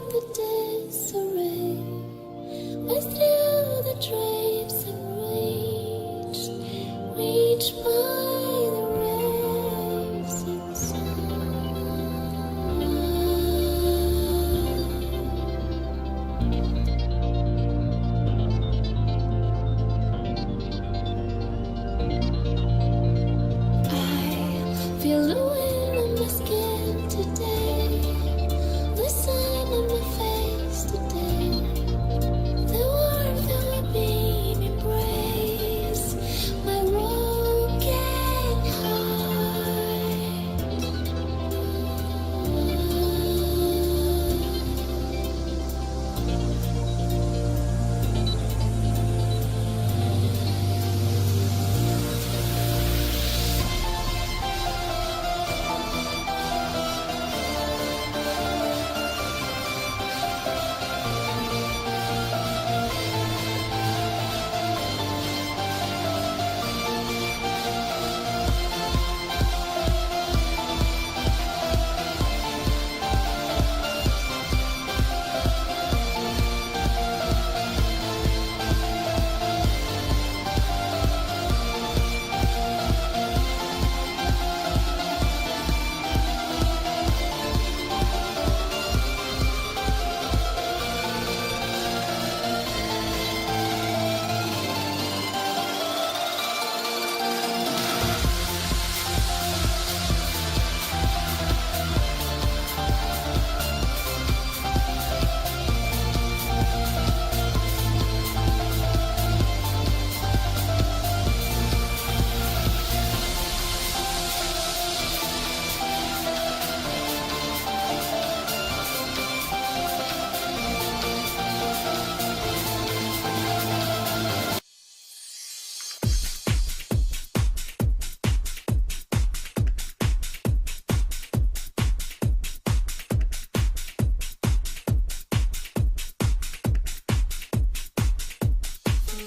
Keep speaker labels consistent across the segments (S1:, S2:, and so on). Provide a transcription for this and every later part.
S1: the disarray, went through the drapes and reached by the rising sun. I feel the wind on my skin today, the sun on my face today, the warmth of a beam embrace my broken heart.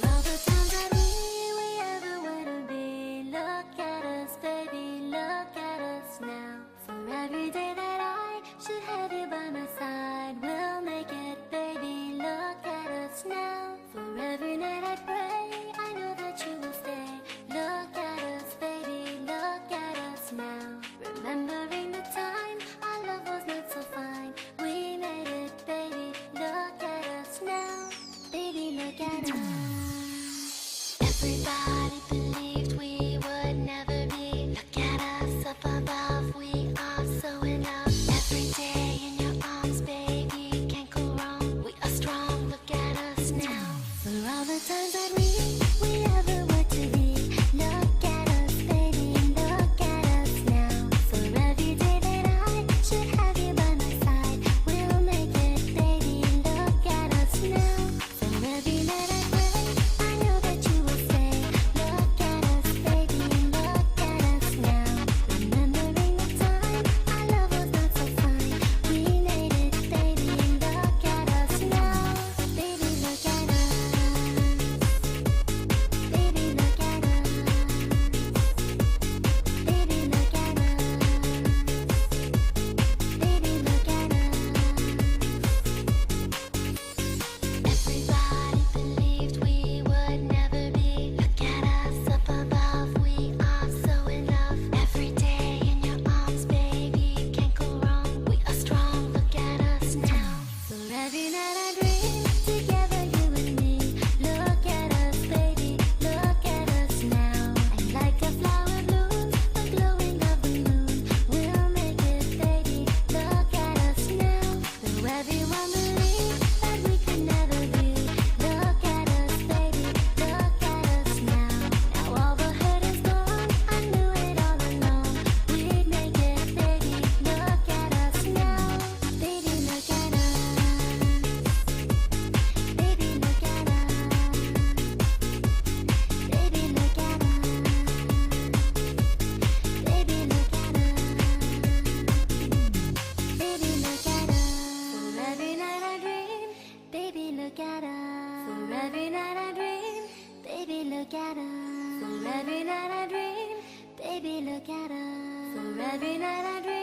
S1: All the times that we ever wanna be, look at us, baby, look at us now. For every day that I should have you by my side, we'll make it, baby, look at us now. For every night I pray, I know that you will stay. Look at us, baby, look at us now. Remembering the time our love was not so fine, we made it, baby, look at us now. Baby, look at us. Everybody believed we would never be. Look at us up above, we are so in love. Every day in your arms, baby, can't go wrong. We are strong, look at us now. For all the times that we ever were to be. Look at us, baby, look at us now. For every day that I should have you by my side, we'll make it, baby, look at us now. For every night I pray, I know that you will stay. Look at us, baby, look at us now. Remembering the time our love was not so fine, we made it, baby, look at us now. Baby, look at us. Baby, look at us. Baby, look at us. Baby, look at us. Everybody believed we would never be. Look at us up above, we are so in love. Every day in your arms, baby, can't go wrong. We are strong, look at us now. For every night I dream together, you and me. Look at us, baby, look at us now. And like a flower blooms, the glowing of the moon, we'll make it, baby, look at us now. Though everyone believed that we could never be. Look at us, baby, look at us now. Now all the hurt is gone, I knew it all along. We'd make it, baby, look at us now. Baby, look at us. Baby, look at us. Baby, look at us. Baby, look at us. Baby, look at us. For every night I dream, baby, look at us. For every night I dream, baby, look at us. For every night I dream, baby, look at us. For every night I dream.